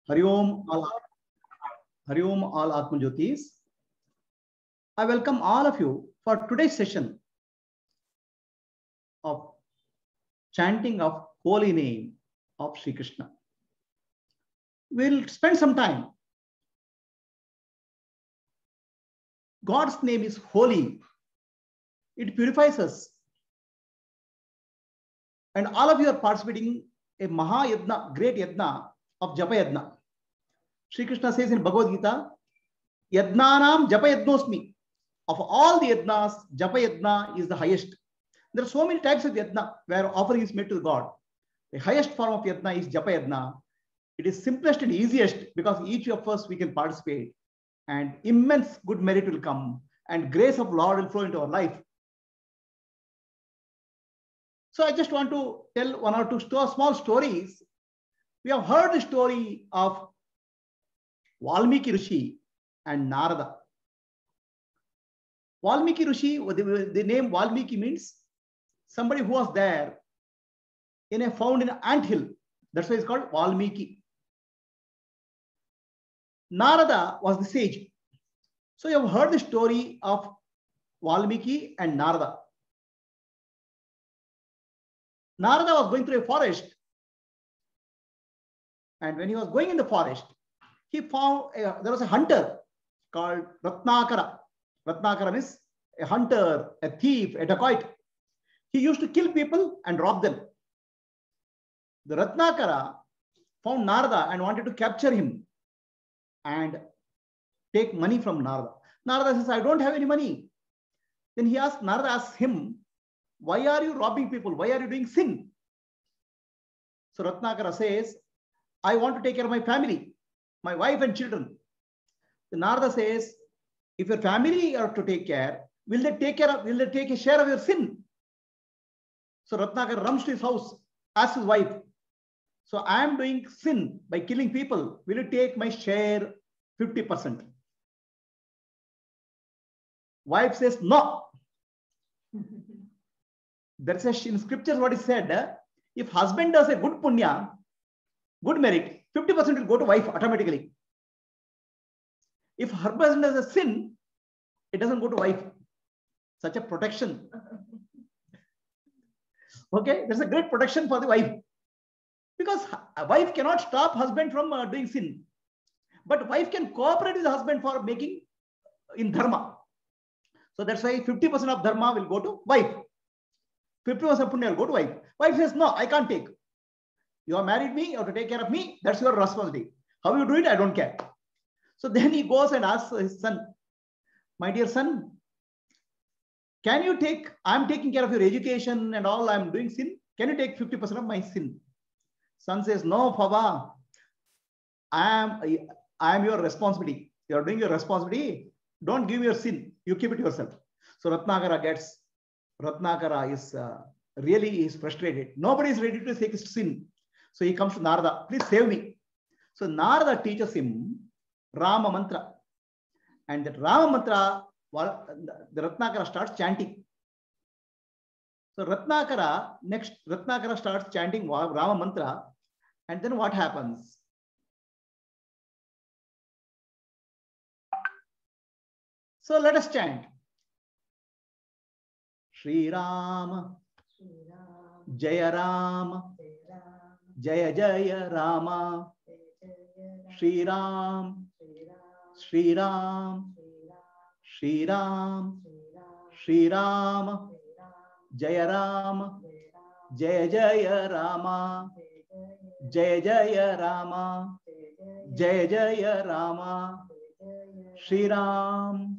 Hari Om all Atmajyotis. I welcome all of you for today's session of chanting of holy name of Sri Krishna. We'll spend some time. God's name is holy. It purifies us. And all of you are participating in a Maha Yajna, great Yajna of Japa Yajna. Sri Krishna says in Bhagavad Gita, Yajnanam Japa Yajnosmi. Of all the Yajnas, Japa Yajna is the highest. There are so many types of Yajna where offering is made to God. The highest form of Yajna is Japa Yajna. It is simplest and easiest because each of us we can participate and immense good merit will come and grace of Lord will flow into our life. So I just want to tell one or two small stories. We have heard the story of Valmiki Rishi and Narada. Valmiki Rishi, the name Valmiki means somebody who was there found in an anthill. That's why it's called Valmiki. Narada was the sage. So you have heard the story of Valmiki and Narada. Narada was going through a forest. And when he was going in the forest, he found there was a hunter called Ratnakara. Ratnakara means a hunter, a thief, a dacoit. He used to kill people and rob them. The Ratnakara found Narada and wanted to capture him and take money from Narada. Narada says, I don't have any money. Then Narada asks him, why are you robbing people? Why are you doing sin? So Ratnakara says, I want to take care of my family, my wife and children. The Narada says, if your family are to take care, will they take a share of your sin? So Ratnakara runs to his house, asks his wife, so I am doing sin by killing people. Will you take my share 50%? Wife says, no. That's in scriptures what is said. If husband does a good punya, good merit, 50% will go to wife automatically. If her husband does a sin, it doesn't go to wife. Such a protection. Okay, there's a great protection for the wife. Because a wife cannot stop husband from doing sin. But wife can cooperate with the husband for making in dharma. So that's why 50% of dharma will go to wife. 50% of punya will go to wife. Wife says, no, I can't take. You have married me, you have to take care of me. That's your responsibility. How you do it, I don't care. So then he goes and asks his son, my dear son, can you take, I'm taking care of your education and all, I'm doing sin. Can you take 50% of my sin? Son says, no, Papa, I am your responsibility. You are doing your responsibility. Don't give me your sin. You keep it yourself. So Ratnakara is really frustrated. Nobody is ready to take his sin. So he comes to Narada, please save me. So Narada teaches him Rama mantra. And that Rama mantra, the Ratnakara starts chanting. So Ratnakara starts chanting Rama mantra. And then what happens? So let us chant. Shri Rama, Jaya Rama, Jaya Jaya Rama, Shri Ram, Shri Ram, Shri Ram, Shri Rama, Jaya Rama, Jaya Jaya Rama, Jaya Jaya Rama, Jaya Jaya Rama, Shri Ram,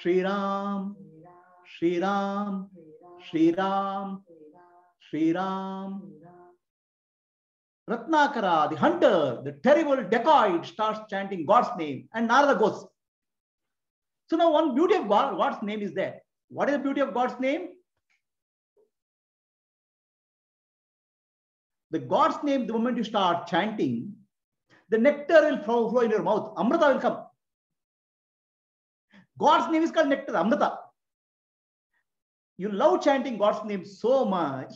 Shri Ram, Shri Ram, Shri Ram, Shri Ram. Ratnakara, the hunter, the terrible dacoit, starts chanting God's name and Narada goes. So now one beauty of God's name is there. What is the beauty of God's name? The God's name, the moment you start chanting, the nectar will flow in your mouth. Amrita will come. God's name is called nectar, Amrita. You love chanting God's name so much,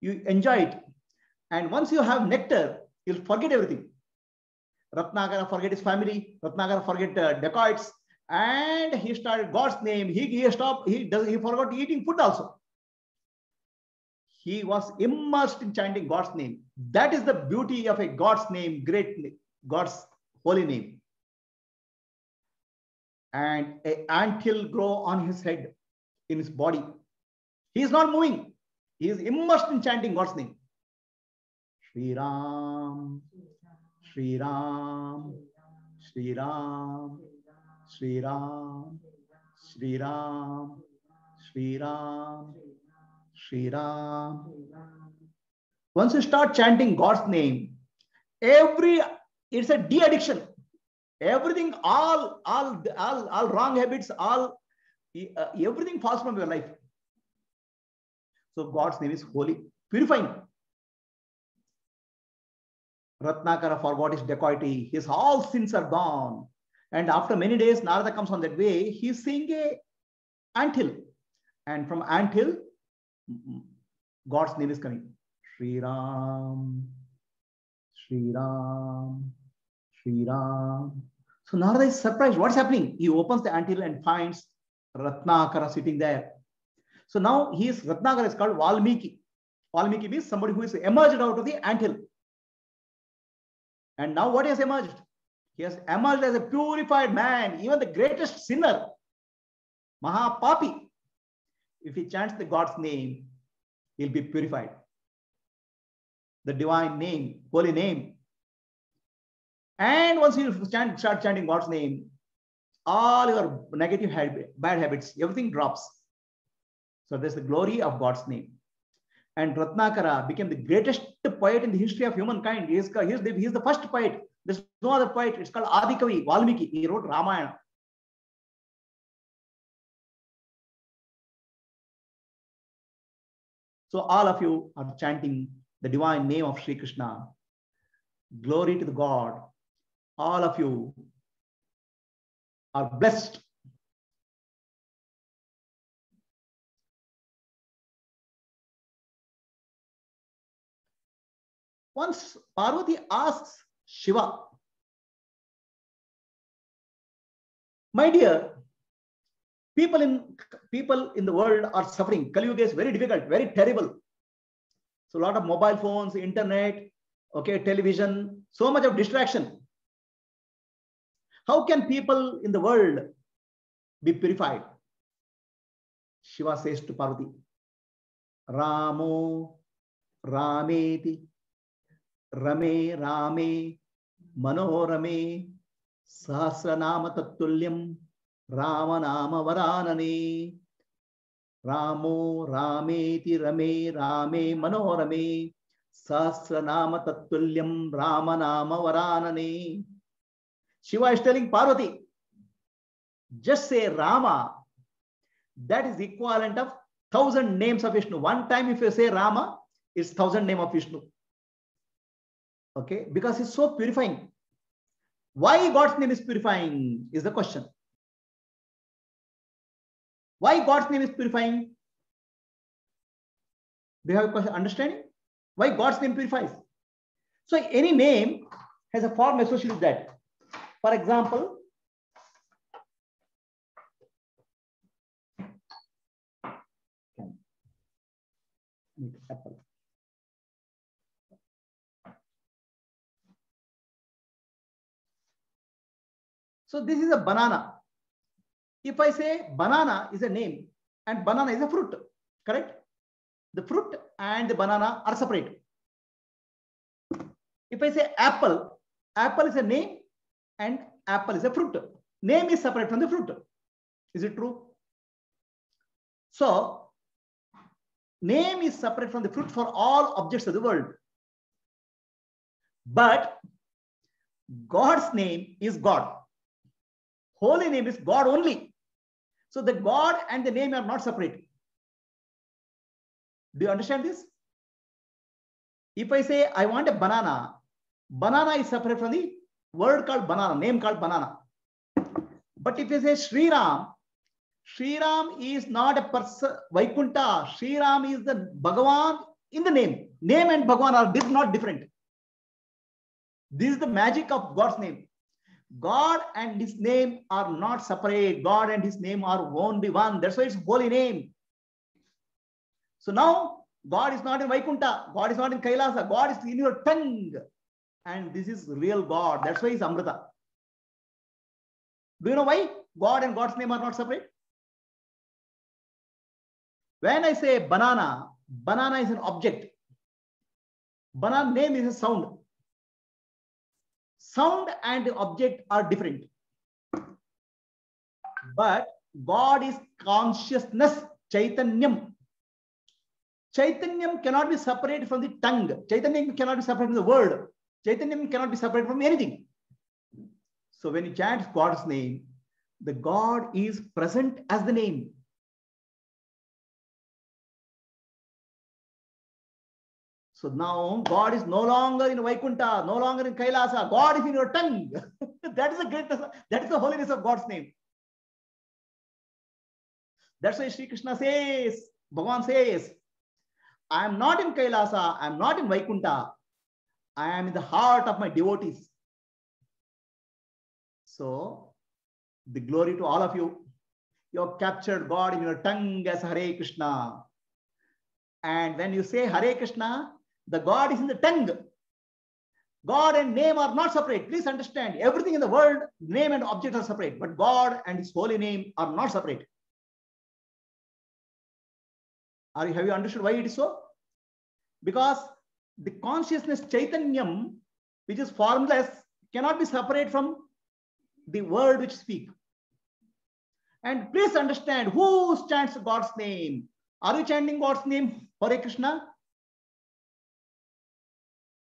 you enjoy it. And once you have nectar, you'll forget everything. Ratnakara forget his family. Ratnakara forget dacoits, and he started God's name. He stopped. He forgot eating food also. He was immersed in chanting God's name. That is the beauty of a God's name, great name, God's holy name. And an anthill grow on his head, in his body. He is not moving. He is immersed in chanting God's name. Shri Ram, Shri Ram, Shri Ram, Shri Ram, Shri Ram, Shri Ram, Shri Ram. Once you start chanting God's name, it's a de-addiction. Everything, all wrong habits, everything falls from your life. So God's name is holy, purifying. Ratnakara forgot his dacoity. His all sins are gone. And after many days, Narada comes on that way. He's seeing a anthill. And from anthill, God's name is coming. Shri Ram, Shri Ram, Shri Ram. So Narada is surprised. What's happening? He opens the anthill and finds Ratnakara sitting there. So now Ratnakara is called Valmiki. Valmiki means somebody who is emerged out of the anthill. And now what has emerged? He has emerged as a purified man, even the greatest sinner, Mahapapi. If he chants the God's name, he'll be purified. The divine name, holy name. And once you start chanting God's name, all your negative bad habits, everything drops. So there's the glory of God's name. And Ratnakara became the greatest poet in the history of humankind. He is the first poet. There's no other poet. It's called Adikavi, Valmiki. He wrote Ramayana. So all of you are chanting the divine name of Sri Krishna. Glory to the God. All of you are blessed. Once Parvati asks Shiva, my dear, people in the world are suffering. Kali Yuga is very difficult, very terrible. So a lot of mobile phones, internet, television, so much of distraction. How can people in the world be purified? Shiva says to Parvati, Ramo Rameti Rame Rame Manorame Sahasranama Tattulyam Ramanama Varanane. Ramo Rameti Rame Rame Manorame Sahasranama Tattulyam Ramanama Varanane. Shiva is telling Parvati, just say Rama. That is equivalent of 1,000 names of Vishnu. One time if you say Rama, it's 1,000 name of Vishnu. Okay, because it's so purifying. Why God's name is purifying is the question. Why God's name is purifying? Do you have a question, understanding? Why God's name purifies? So any name has a form associated with that. For example, apple. So this is a banana. If I say banana is a name and banana is a fruit, correct? The fruit and the banana are separate. If I say apple, apple is a name and apple is a fruit. Name is separate from the fruit. Is it true? So name is separate from the fruit for all objects of the world. But God's name is God. Holy name is God only. So the God and the name are not separate. Do you understand this? If I say I want a banana, banana is separate from the word called banana, name called banana. But if you say Sri Ram, Sri Ram is not a person, Vaikunta. Sri Ram is the Bhagavan in the name. Name and Bhagavan are not different. This is the magic of God's name. God and his name are not separate. God and his name are one by one. That's why it's holy name. So now God is not in Vaikunta. God is not in Kailasa. God is in your tongue. And this is real God. That's why it's Amrita. Do you know why God and God's name are not separate? When I say banana, banana is an object. Banana name is a sound. Sound and the object are different. But God is consciousness, Chaitanyam. Chaitanyam cannot be separated from the tongue. Chaitanyam cannot be separated from the word. Chaitanyam cannot be separated from anything. So when you chant God's name, the God is present as the name. So now God is no longer in Vaikunta, no longer in Kailasa. God is in your tongue. That is the greatness. That is the holiness of God's name. That's why Sri Krishna says, Bhagavan says, I am not in Kailasa, I am not in Vaikunta. I am in the heart of my devotees. So, the glory to all of you. You have captured God in your tongue as Hare Krishna. And when you say Hare Krishna, the God is in the tongue. God and name are not separate. Please understand, everything in the world, name and object are separate, but God and his holy name are not separate. Have you understood why it is so? Because the consciousness Chaitanyam, which is formless, cannot be separate from the word which speak. And please understand, who chants God's name? Are you chanting God's name, Hare Krishna?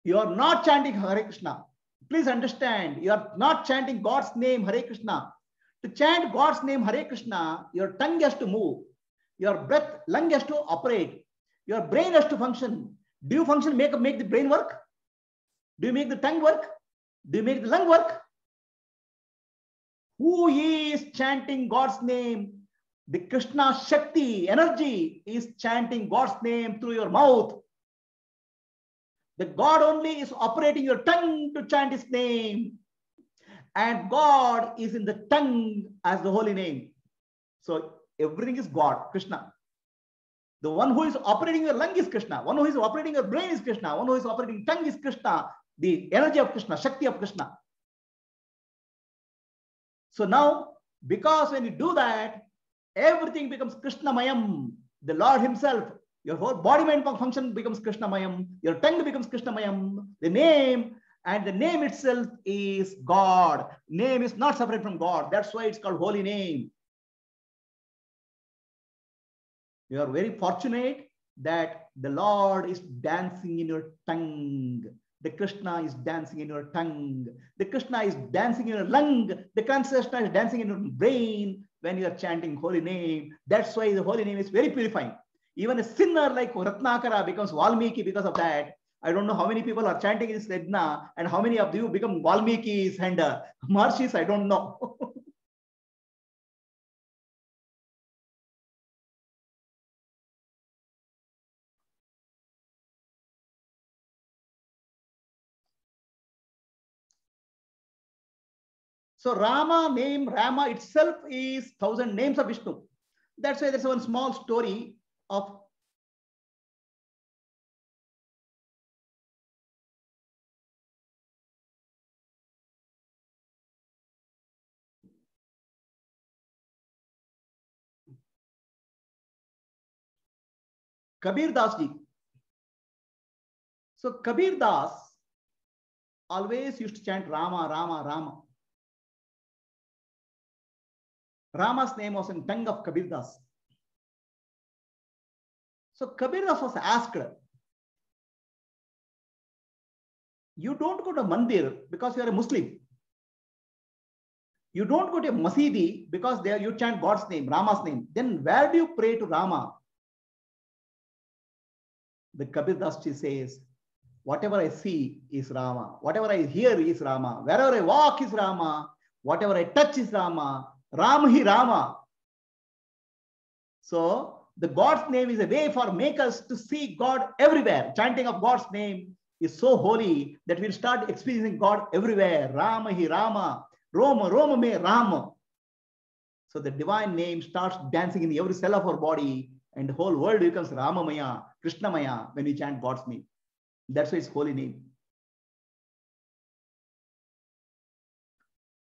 You are not chanting Hare Krishna. Please understand, you are not chanting God's name, Hare Krishna. To chant God's name, Hare Krishna, your tongue has to move. Your breath, lung has to operate. Your brain has to function. Do you function, make the brain work? Do you make the tongue work? Do you make the lung work? Who is chanting God's name? The Krishna Shakti, energy, is chanting God's name through your mouth. The God only is operating your tongue to chant his name. And God is in the tongue as the holy name. So everything is God, Krishna. The one who is operating your lung is Krishna. One who is operating your brain is Krishna. One who is operating tongue is Krishna. The energy of Krishna, Shakti of Krishna. So now, because when you do that, everything becomes Krishnamayam. The Lord himself, your whole body mind function becomes Krishnamayam. Your tongue becomes Krishnamayam. The name, and the name itself is God. Name is not separate from God. That's why it's called holy name. You are very fortunate that the Lord is dancing in your tongue. The Krishna is dancing in your tongue. The Krishna is dancing in your lung. The Krishna is dancing in your brain when you are chanting holy name. That's why the holy name is very purifying. Even a sinner like Ratnakara becomes Valmiki because of that. I don't know how many people are chanting this Yajna and how many of you become Valmikis and Maharshis, I don't know. So Rama name, Rama itself is 1,000 names of Vishnu. That's why there's one small story of Kabir Das ji. So Kabir Das always used to chant Rama, Rama, Rama. Rama's name was in tongue of Kabir Das. So Kabir Das was asked, you don't go to mandir because you are a Muslim. You don't go to a masjid because there you chant God's name, Rama's name. Then where do you pray to Rama? The Kabir Das ji says, whatever I see is Rama. Whatever I hear is Rama. Wherever I walk is Rama. Whatever I touch is Rama. Ram hi Rama. So the God's name is a way for makers to see God everywhere. Chanting of God's name is so holy that we'll start experiencing God everywhere. Rama hi Rama, Roma, Roma me Rama. So the divine name starts dancing in every cell of our body, and the whole world becomes Ramamaya, Krishnamaya when we chant God's name. That's why it's holy name.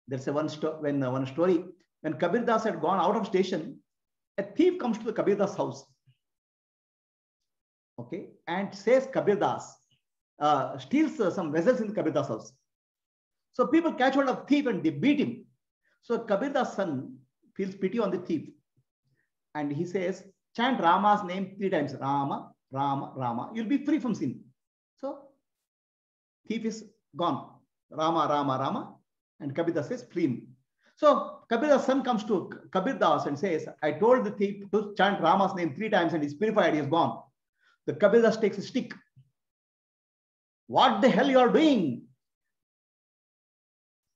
There's one story. When Kabir Das had gone out of station, a thief comes to the Kabir Das house. Okay, and says Kabir Das, steals some vessels in the Kabir Das house. So people catch hold of thief and they beat him. So Kabir Das' son feels pity on the thief. And he says, chant Rama's name 3 times. Rama, Rama, Rama. You'll be free from sin. So thief is gone. Rama, Rama, Rama. And Kabir Das says, free him. So Kabir Das' son comes to Kabir Das and says, I told the thief to chant Rama's name 3 times and he's purified, he's gone. The Kabir Das takes a stick. What the hell you are doing?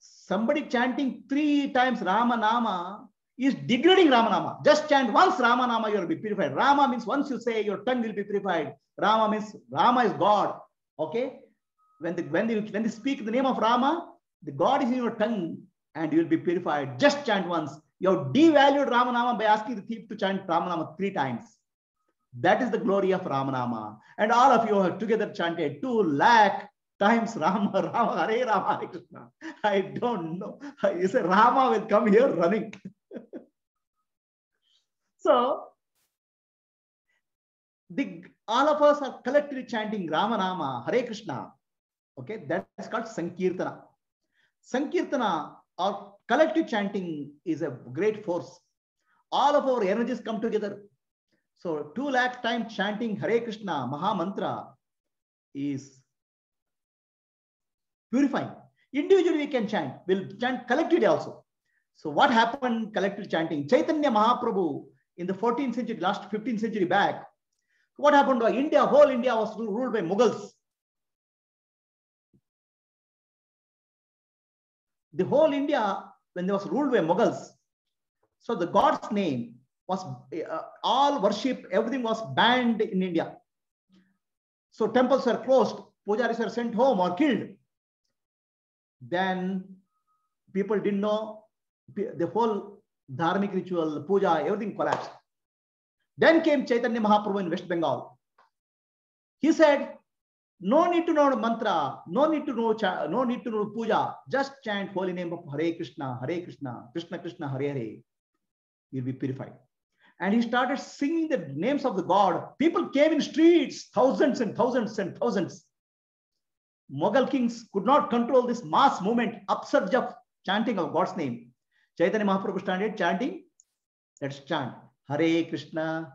Somebody chanting 3 times Rama Nama is degrading Rama Nama. Just chant once Rama Nama, you will be purified. Rama means once you say, your tongue will be purified. Rama means Rama is God. Okay? When they speak the name of Rama, the God is in your tongue and you will be purified. Just chant once. You have devalued Rama Nama by asking the thief to chant Rama Nama 3 times. That is the glory of Rama Nama. And all of you have together chanted 2 lakh times Rama, Rama, Hare Rama, Hare Krishna. I don't know. You say Rama will come here running. So, all of us are collectively chanting Rama Nama, Hare Krishna. Okay, that's called Sankirtana. Sankirtana or collective chanting is a great force. All of our energies come together. So 2 lakh times chanting Hare Krishna, Maha Mantra is purifying. Individually we can chant. We'll chant collectively also. So what happened collective chanting? Chaitanya Mahaprabhu in the 14th century, last 15th century back, what happened to India? Whole India was ruled by Mughals. The whole India, when they was ruled by Mughals, so the God's name was, all worship, everything was banned in India. So temples were closed, pujaris were sent home or killed. Then people didn't know, the whole dharmic ritual, puja, everything collapsed. Then came Chaitanya Mahaprabhu in West Bengal. He said, no need to know mantra, no need to know puja, just chant holy name of Hare Krishna, Krishna Krishna, Hare Hare. You'll be purified. And he started singing the names of the God. People came in streets, thousands and thousands and thousands. Mughal kings could not control this mass movement, upsurge of chanting of God's name. Chaitanya Mahaprabhu started chanting. Let's chant. Hare Krishna,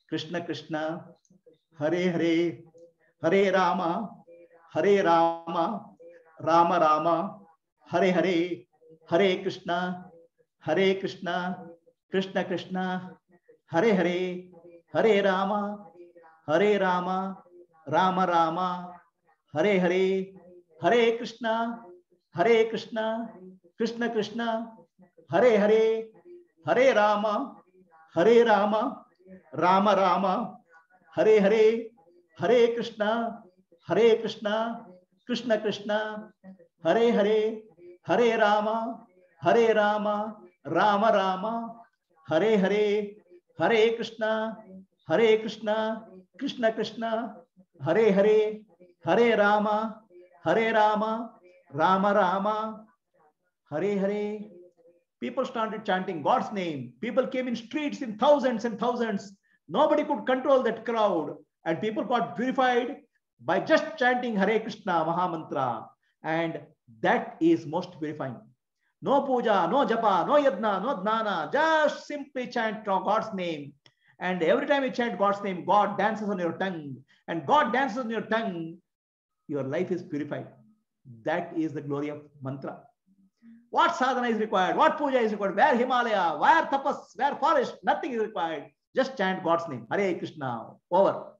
Krishna Krishna, Hare Hare, Hare Rama, Rama Rama, Hare Hare, Hare Krishna, Krishna Krishna, Hare Hare, Hare Rama, Rama Rama, Hare Hare, Hare Krishna, Krishna Krishna, Hare Hare, Hare Rama, Rama Rama, Hare Hare, Hare Krishna, Krishna Krishna, Hare Hare, Hare Rama, Rama Rama, Hare Hare, Hare Krishna, Krishna Krishna, Hare Hare, Hare Rama, Rama Rama, Hare Hare. People started chanting God's name. People came in streets in thousands and thousands. Nobody could control that crowd. And people got purified by just chanting Hare Krishna Maha Mantra. And that is most purifying. No puja, no japa, no yadna, no dnana. Just simply chant God's name. And every time you chant God's name, God dances on your tongue. And God dances on your tongue, your life is purified. That is the glory of mantra. What sadhana is required? What puja is required? Where Himalaya? Where tapas? Where forest? Nothing is required. Just chant God's name. Hare Krishna. Over.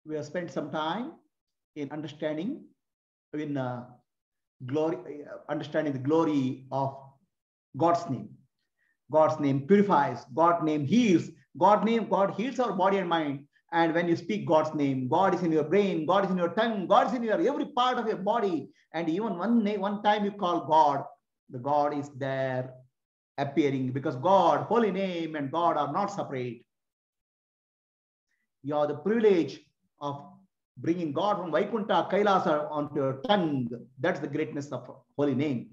we have spent some time in understanding, understanding the glory of God's name. God's name purifies, God's name heals, God heals our body and mind. And when you speak God's name, God is in your brain, God is in your tongue, God is in your every part of your body. And even one time you call God, the God is there appearing, because God, holy name and God are not separate. You have the privilege of bringing God from Vaikuntha, Kailasa onto your tongue. That's the greatness of holy name.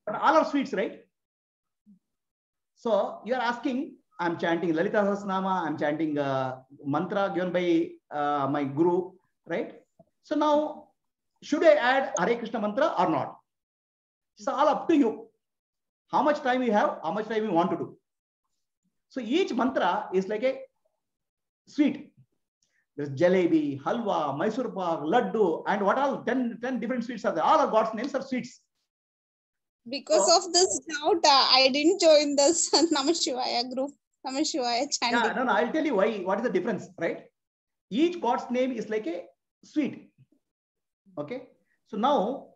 But all are sweets, right? So you are asking, I'm chanting Lalita Sahasranama, I'm chanting mantra given by my guru, right? So now, should I add Hare Krishna mantra or not? It's all up to you. How much time you have, how much time you want to do. So each mantra is like a sweet. There's jalebi, halwa, Mysore pak, laddu, and what all 10 different sweets are there. All of God's names are sweets. Because of this doubt, I didn't join this Namah Shivaya group, Namah Shivaya chanting. Yeah, no, I'll tell you why. What is the difference, right? Each God's name is like a sweet. Okay. So now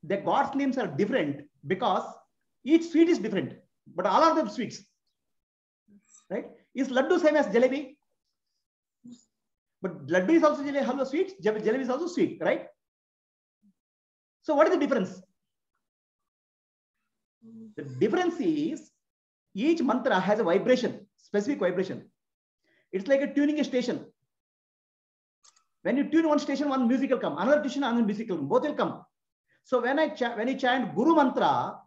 the God's names are different because each sweet is different, but all of them sweets. Right? Is laddu same as jalebi? But laddu is also halwa sweet, jalebi is also sweet, right? So what is the difference? The difference is each mantra has a vibration, specific vibration. It's like a tuning a station. When you tune one station, one music will come. Another station, another music will come. Both will come. So when you chant Guru mantra,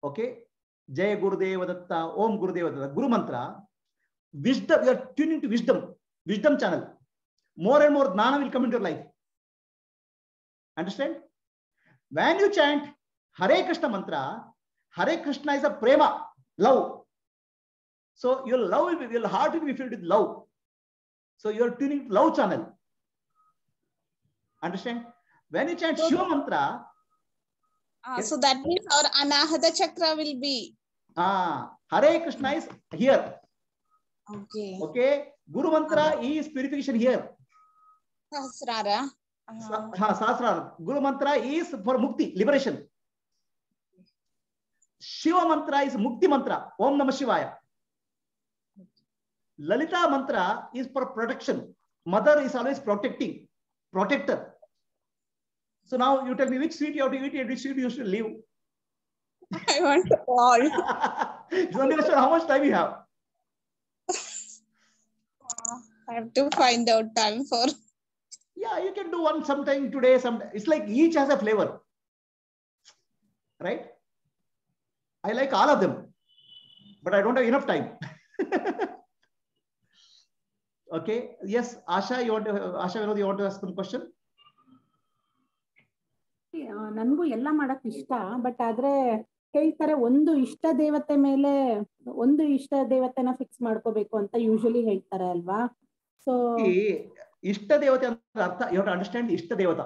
okay, Jai Gurudeva Datta, Om Gurudeva Datta, Guru mantra, wisdom, you are tuning to wisdom channel. More and more Jnana will come into your life. Understand? When you chant Hare Krishna mantra, Hare Krishna is a prema, love. So your heart will be filled with love. So you are tuning to love channel. Understand? When you chant Shiva mantra, so that means our Anahata Chakra will be. Hare Krishna is here. Okay. Okay. Guru mantra is purification here. Sahasrara. Sahasrara. Guru mantra is for mukti, liberation. Shiva mantra is mukti mantra. Om Namah Shivaya. Lalita mantra is for protection. Mother is always protecting, protector. So now you tell me which sweet you have to eat and which sweet you should leave. I want all. It's only a question how much time you have. I have to find out time for. Yeah, you can do one sometime today. It's like each has a flavor, right? I like all of them, but I don't have enough time. Okay. Yes, Asha, you want to ask some question? ನನಗೂ ಎಲ್ಲ ಮಾಡಕ್ ಇಷ್ಟ, but ಆದ್ರೆ ಹೇಳ್ತಾರೆ ಒಂದು ಇಷ್ಟ ದೇವತೆನ fix ಮಾಡ್ಕೋಬೇಕು ಅಂತ ಯೂಶಲಿ ಹೇಳ್ತಾರೆ ಅಲ್ವಾ? ಸೊ ಇಷ್ಟ ದೇವತೆ ಅಂತ ಅರ್ಥ, ಯು ಹ್ಯಾವ್ ಟು ಅಂಡರ್ಸ್ಟ್ಯಾಂಡ್ ಇಷ್ಟ ದೇವತಾ,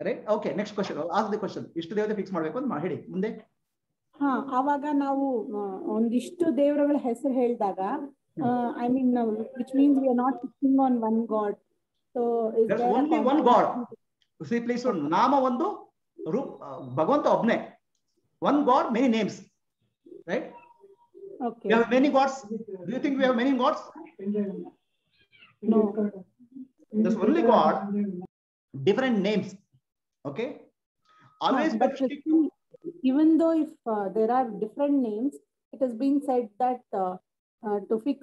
right? Okay, next question, ask the question. ಇಷ್ಟ ದೇವತೆ ಫಿಕ್ಸ್ ಮಾಡ್ಬೇಕು ಅಂತ ಹೇಳಿ ಮುಂದೆ. ಆವಾಗ ನಾವು ಒಂದಿಷ್ಟು ದೇವರುಗಳ ಹೆಸರು ಹೇಳಿದಾಗ, I mean, which means we are not fixing on one God. So is there's there only one God. See, please, ನಾಮ ಒಂದು, ಭಗವಂತ ಒಬ್ನೇ. One God, many names, right? Okay. We have many gods. Do you think we have many gods? No. There's only God, different names. Okay. Always. But even though if there are different names, it has been said that to fix,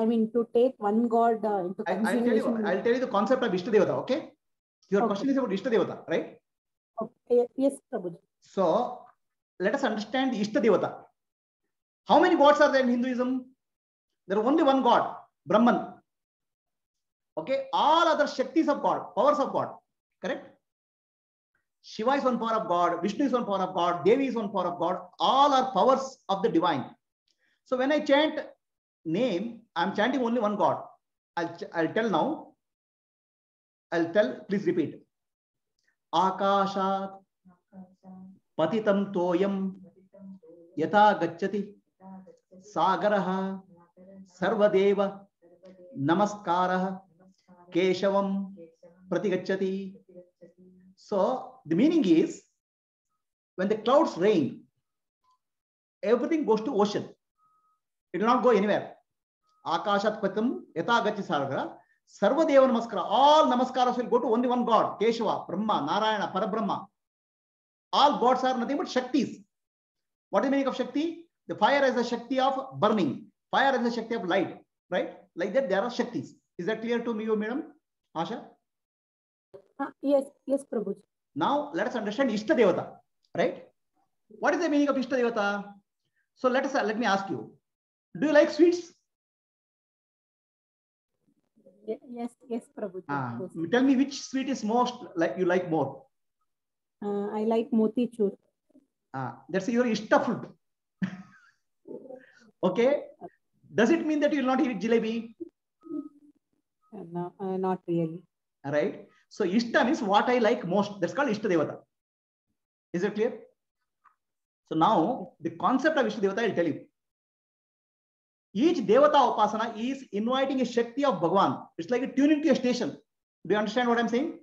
I mean, to take one God into consideration. I'll tell you the concept of Ishtadevata. Okay. Your question is about Ishtadevata, right? Okay. Yes, Prabhuji. So let us understand Ishtadevata. How many gods are there in Hinduism? There is only one God, Brahman. Okay. All other Shaktis of God, powers of God. Correct? Shiva is one power of God, Vishnu is one power of God, Devi is one power of God. All are powers of the divine. So when I chant name, I'm chanting only one God. I'll tell now. I'll tell, please repeat. Akashat patitam toyam yata gacchati Sagarah, Sarvadeva, Namaskarah, Keshavam, Pratigachati. So the meaning is, when the clouds rain, everything goes to ocean. It will not go anywhere. Akashat Patam, Yata Gachi Sargara, Sarvadeva Namaskara. All Namaskaras will go to only one God, Keshava, Brahma, Narayana, Parabrahma. All gods are nothing but Shaktis. What is the meaning of Shakti? The fire is the Shakti of burning. Fire is the Shakti of light. Right? Like that, there are Shaktis. Is that clear to me, madam? Asha? Yes, Prabhu. Now, let us understand Ishta Devata. Right? What is the meaning of Ishta Devata? So, let me ask you. Do you like sweets? Yes, Prabhu. Tell me which sweet is most you like more. I like motichur. That's your Ishta fruit. Okay. Does it mean that you will not eat jalebi? No, not really. All right. So Ishta means what I like most. That's called Ishta Devata. Is it clear? So now the concept of Ishta Devata, I'll tell you. Each Devata Upasana is inviting a Shakti of Bhagavan. It's like a tuning to a station. Do you understand what I'm saying?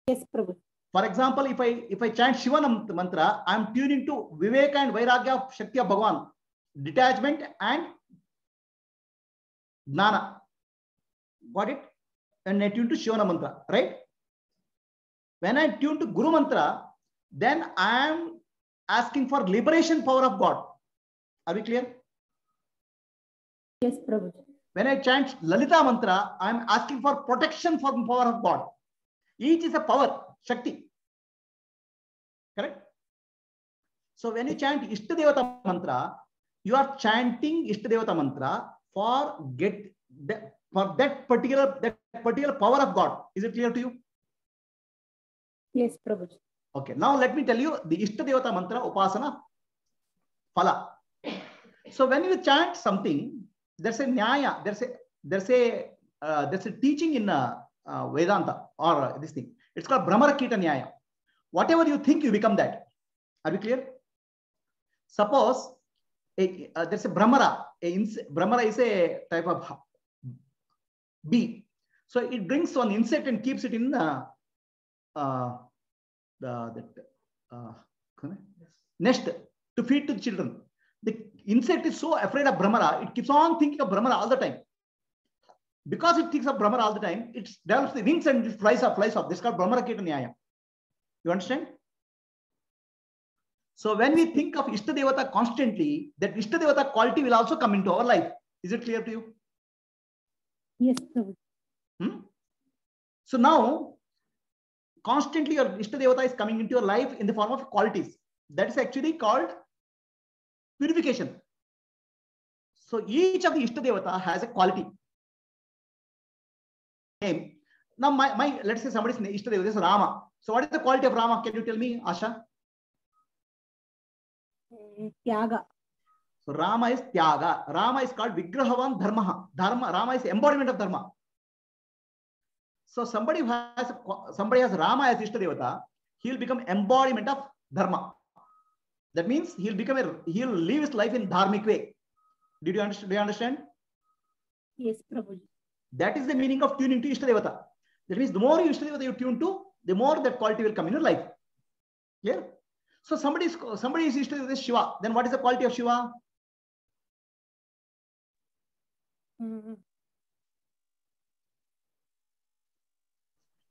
Yes, Prabhu. For example, if I chant Shiva mantra, I'm tuning to Viveka and Vairagya of Shakti of Bhagavan. Detachment and Gnana. Got it? And I tune to Shiva mantra, right? When I tune to Guru mantra, then I am asking for liberation power of God. Are we clear? Yes, Prabhu. When I chant Lalita mantra, I am asking for protection from power of God. Each is a power, Shakti. Correct? So when you chant Ishta Devata mantra, you are chanting Ishta Devata mantra for that particular power of God. Is it clear to you? Yes, Prabhu. Okay. Now let me tell you the Ishta Devata mantra Upasana Phala. So when you chant something, there's a nyaya, there's a teaching in Vedanta or this thing. It's called Brahmarakita Nyaya. Whatever you think, you become that. Are we clear? Suppose there's a Brahmara. Brahmara is a type of bee. So it brings one insect and keeps it in nest to feed to the children. The insect is so afraid of Brahmara, it keeps on thinking of Brahmara all the time. Because it thinks of Brahmara all the time, it develops the wings and it flies off. This is called Brahmarakita Nyaya. You understand? So when we think of Ishta Devata constantly, that Ishta Devata quality will also come into our life. Is it clear to you? Yes, sir. So now, constantly your Ishta Devata is coming into your life in the form of qualities. That is actually called purification. So each of the Ishta Devata has a quality. Now, let's say somebody's Ishta Devata is Rama. So what is the quality of Rama? Can you tell me, Asha? Tyaga. So Rama is Tyaga. Rama is called Vigrahavan Dharma. Rama is embodiment of Dharma. So somebody has Rama as Ishta Devata, he will become embodiment of Dharma. That means he'll live his life in dharmic way. Do you understand? Yes, Prabhuji. That is the meaning of tuning to Ishta Devata. That means the more Ishta Devata you tune to, the more that quality will come in your life. Clear? So somebody is Ishta Devata Shiva. Then what is the quality of Shiva?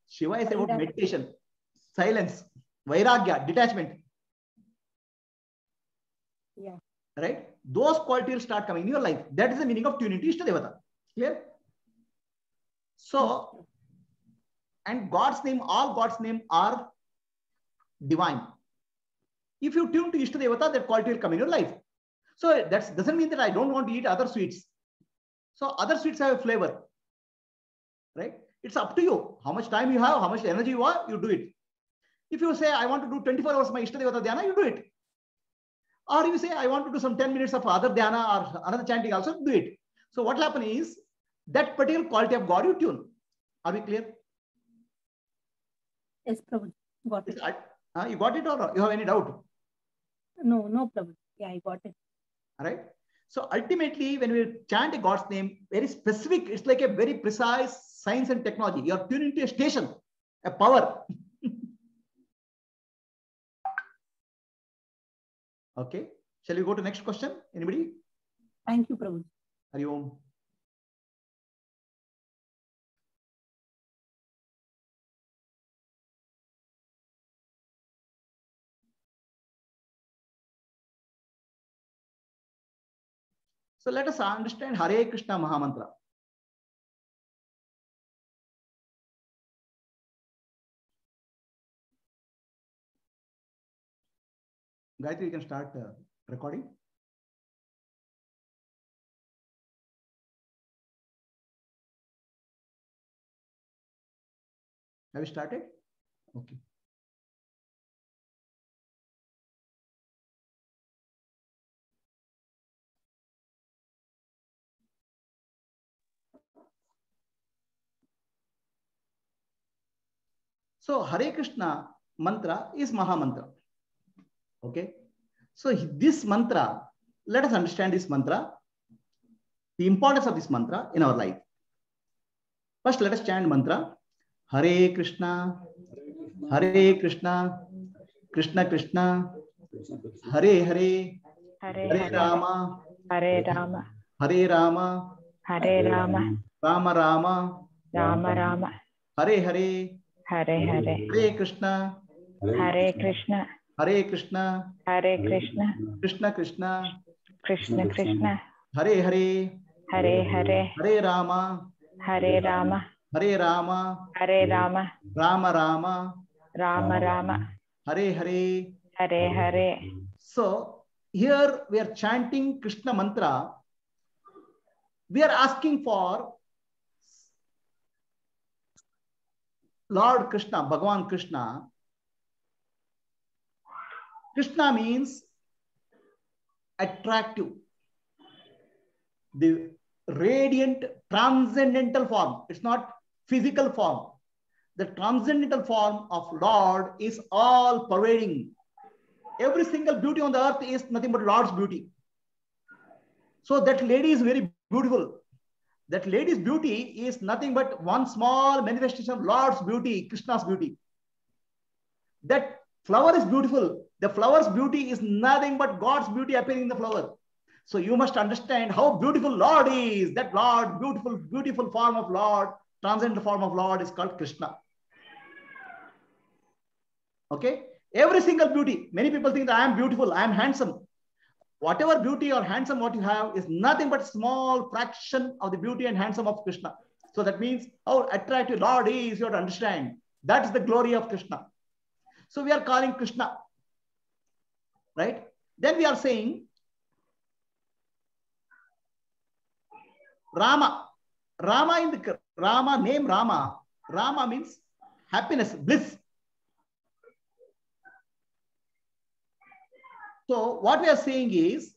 Shiva is about meditation, silence, vairagya, detachment. Yeah. Right? Those qualities will start coming in your life. That is the meaning of tuning to Ishta Devata. Clear? So, and God's name, all God's name are divine. If you tune to Ishta Devata, that quality will come in your life. So that doesn't mean that I don't want to eat other sweets. So other sweets have a flavor. Right? It's up to you. How much time you have, how much energy you have, you do it. If you say, I want to do 24 hours my Ishta Devata Dhyana, you do it. Or if you say, I want to do some 10 minutes of other Dhyana or another chanting also, do it. So what happens is, that particular quality of God you tune. Are we clear? Yes, Prabhu. Got it. You got it or you have any doubt? No, Prabhu. Yeah, I got it. All right. So ultimately, when we chant a God's name, very specific, it's like a very precise science and technology. You are tuning to a station, a power. Okay. Shall we go to next question? Anybody? Thank you, Prabhu. Hari Om. So let us understand Hare Krishna Mahamantra. Gayatri, you can start recording. Have you started? Okay. So Hare Krishna mantra is Mahamantra. Okay. So this mantra, let us understand this mantra, the importance of this mantra in our life. First, let us chant mantra. Hare Krishna, Krishna Krishna, Hare Hare, Hare Rama, Hare Rama, Hare Rama, Hare Rama, Rama Rama, Rama Rama, Hare Hare, Hare Hare, Hare Krishna, Hare Krishna, Hare Krishna, Hare Krishna, Krishna Krishna, Krishna Krishna, Hare Hare, Hare Hare, Hare Rama, Hare Rama, Hare Rama, Hare Rama, Rama Rama, Rama Rama, Hare Hare. Hare Hare. So here we are chanting Krishna mantra. We are asking for Lord Krishna, Bhagavan Krishna. Krishna means attractive, the radiant, transcendental form. It's not physical form. The transcendental form of Lord is all pervading. Every single beauty on the earth is nothing but Lord's beauty. So that lady is very beautiful. That lady's beauty is nothing but one small manifestation of Lord's beauty, Krishna's beauty. That flower is beautiful. The flower's beauty is nothing but God's beauty appearing in the flower. So you must understand how beautiful Lord is. That Lord, beautiful, beautiful form of Lord, transcendental form of Lord is called Krishna. Okay? Every single beauty. Many people think that I am beautiful, I am handsome. Whatever beauty or handsome what you have is nothing but small fraction of the beauty and handsome of Krishna. So that means how attractive Lord is, you have to understand. That is the glory of Krishna. So we are calling Krishna. Right? Then we are saying Rama. Rama in the Rama, name Rama. Rama means happiness, bliss. So what we are saying is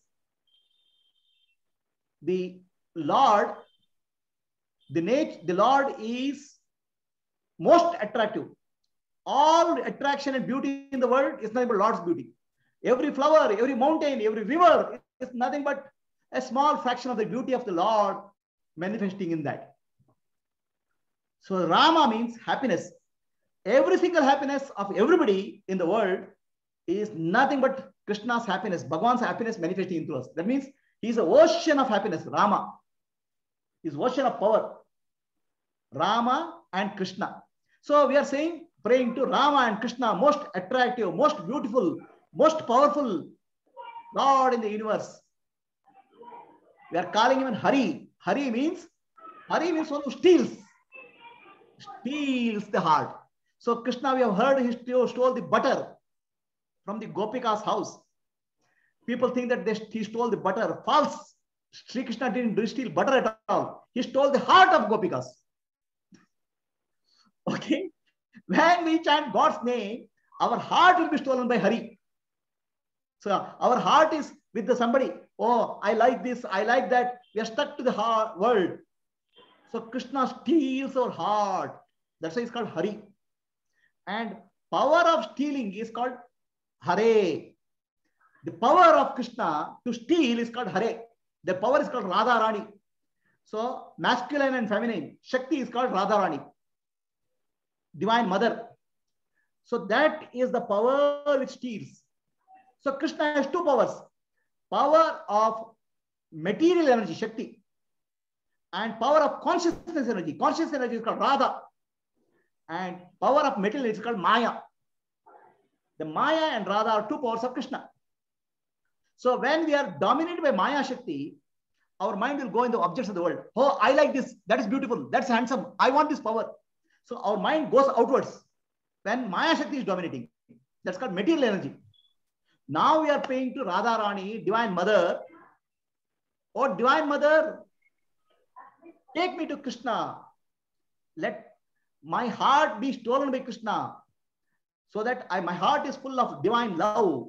the Lord, the Lord is most attractive. All attraction and beauty in the world is nothing but Lord's beauty. Every flower, every mountain, every river is nothing but a small fraction of the beauty of the Lord manifesting in that. So Rama means happiness. Every single happiness of everybody in the world is nothing but Krishna's happiness, Bhagavan's happiness manifesting into us. That means he is an ocean of happiness, Rama. He is ocean of power. Rama and Krishna. So we are saying, praying to Rama and Krishna, most attractive, most beautiful, most powerful Lord in the universe. We are calling him Hari. Hari means one who steals the heart. So Krishna, we have heard he stole the butter from the Gopika's house. People think that he stole the butter. False. Sri Krishna didn't steal butter at all. He stole the heart of Gopikas. Okay. When we chant God's name, our heart will be stolen by Hari. So our heart is with somebody. Oh, I like this, I like that. We are stuck to the world. So Krishna steals our heart. That's why it's called Hari. And power of stealing is called Hare. The power of Krishna to steal is called Hare. The power is called Radha Rani. So masculine and feminine. Shakti is called Radha Rani, Divine Mother. So that is the power which steals. So Krishna has two powers. Power of material energy, Shakti, and power of consciousness energy. Conscious energy is called Radha. And power of material is called Maya. The Maya and Radha are two powers of Krishna. So when we are dominated by Maya Shakti, our mind will go in the objects of the world. Oh, I like this. That is beautiful. That's handsome. I want this power. So our mind goes outwards when Maya Shakti is dominating. That's called material energy. Now we are praying to Radha Rani, Divine Mother. Oh, Divine Mother, take me to Krishna. Let my heart be stolen by Krishna, so that my heart is full of divine love.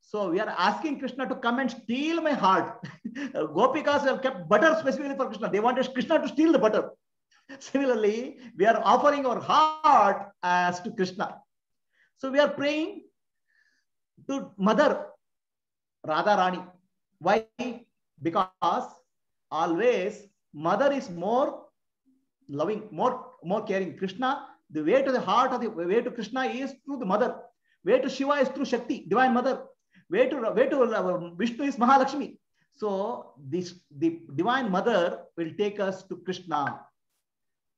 So we are asking Krishna to come and steal my heart. Gopikas have kept butter specifically for Krishna. They wanted Krishna to steal the butter. Similarly, we are offering our heart as to Krishna. So we are praying to Mother Radha Rani. Why? Because always Mother is more loving, more caring. Krishna, the way to the heart of the way to Krishna is through the Mother. Way to Shiva is through Shakti, Divine Mother. Way to Vishnu is Mahalakshmi. So the Divine Mother will take us to Krishna.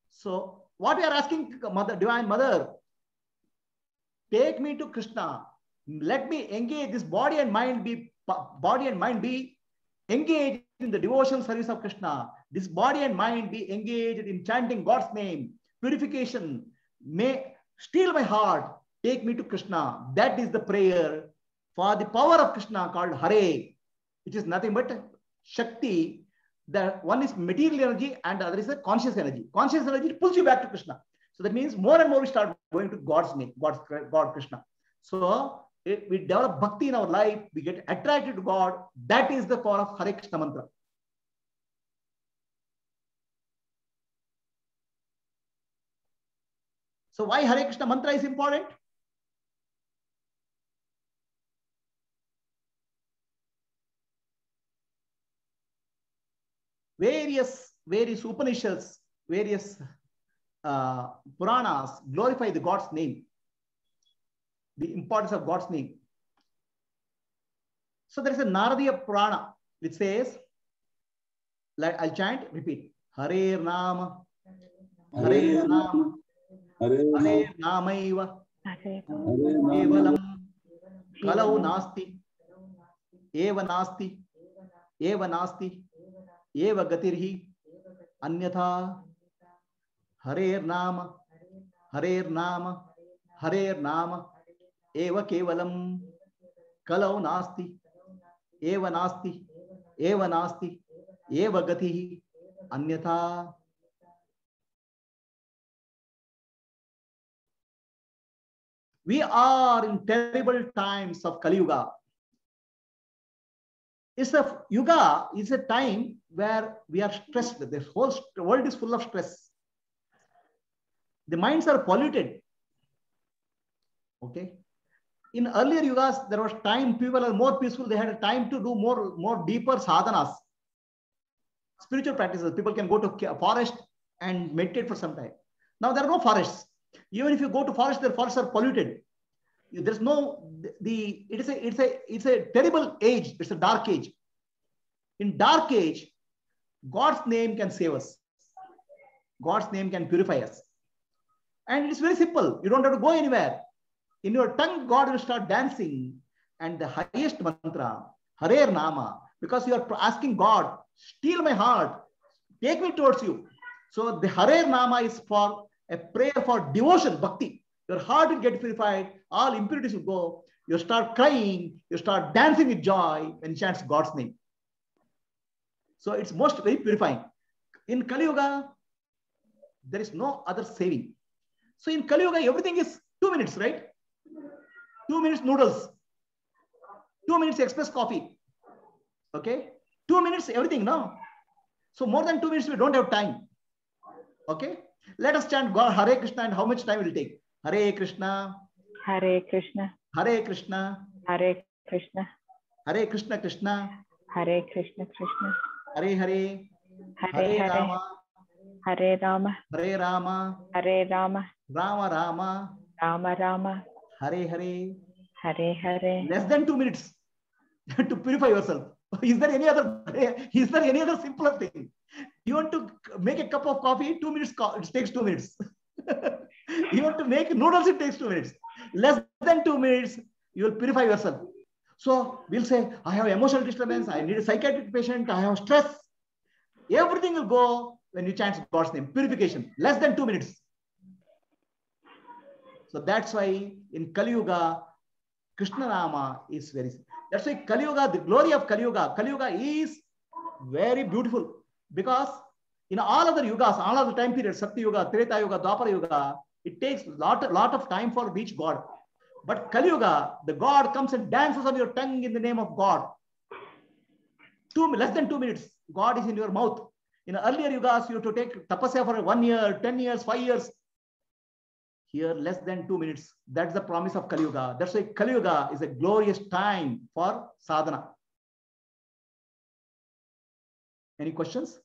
So what we are asking, Mother, Divine Mother, take me to Krishna. Let me engage this body and mind be engaged in the devotional service of Krishna. This body and mind be engaged in chanting God's name, purification. May steal my heart, take me to Krishna. That is the prayer for the power of Krishna called Hare, which is nothing but Shakti. The one is material energy and the other is the conscious energy. Conscious energy pulls you back to Krishna. So that means more and more we start going to God's name, God Krishna. So we develop bhakti in our life, we get attracted to God. That is the power of Hare Krishna mantra. So why Hare Krishna mantra is important? Various Upanishads, various Puranas glorify the God's name, the importance of God's name. So there is a Naradiya Purana which says, like I'll chant, repeat, Hare Nama, Hare Nama, Hare Namaiva, Kevalam, Kalau Nasti, Eva Nasti, Eva Nasti, Eva Gatirhi, Anyatha, Hare Nama, Hare Nama, Hare Nama, Eva Kevalam, Kalau Nasti, Eva Nasti, Eva Nasti, Eva Gatihi, Anyatha. We are in terrible times of Kali Yuga. Yuga is a time where we are stressed. The whole world is full of stress. The minds are polluted. Okay. In earlier yugas, there was time, people are more peaceful. They had a time to do more deeper sadhanas, spiritual practices. People can go to a forest and meditate for some time. Now there are no forests. Even if you go to forest, the forests are polluted. There's no, it's a terrible age. It's a dark age. In dark age, God's name can save us. God's name can purify us. And it's very simple. You don't have to go anywhere. In your tongue, God will start dancing. And the highest mantra, Hare Nama, because you are asking God, steal my heart, take me towards you. So the Hare Nama is for a prayer for devotion, bhakti. Your heart will get purified, all impurities will go. You start crying, you start dancing with joy when you chant God's name. So it's most very purifying. In Kali Yuga, there is no other saving. So in Kali Yuga, everything is 2 minutes, right? 2 minutes noodles, 2 minutes express coffee. Okay, 2 minutes everything, no? So more than 2 minutes, we don't have time. Okay, let us chant God Hare Krishna, and how much time will it take? Hare Krishna, Hare Krishna, Hare Krishna, Hare Krishna, Hare Krishna Krishna, Hare Krishna, Krishna, Hare Hare, Hare Hare, Rama, Hare Rama, Hare Rama, Hare Rama, Rama Rama, Rama Rama, Hare Hare. Hare Hare. Less than 2 minutes to purify yourself. Is there any other simpler thing? You want to make a cup of coffee, 2 minutes, it takes 2 minutes. You want to make noodles, it takes 2 minutes. Less than 2 minutes, you will purify yourself. So we'll say, I have emotional disturbance, I need a psychiatric patient, I have stress. Everything will go when you chant God's name. Purification, less than 2 minutes. So that's why in Kali Yuga, Krishna Nama is very, that's why Kali Yuga, the glory of Kali Yuga is very beautiful, because in all other yugas, all other time periods, Satya Yuga, Treta Yuga, Dwapara Yuga, it takes lot of time for each God. But Kali Yuga, the God comes and dances on your tongue in the name of God. Less than 2 minutes, God is in your mouth. In earlier yugas, you have to take tapasya for 1 year, 10 years, 5 years. Here, less than 2 minutes. That's the promise of Kali Yuga. That's why Kali Yuga is a glorious time for sadhana. Any questions?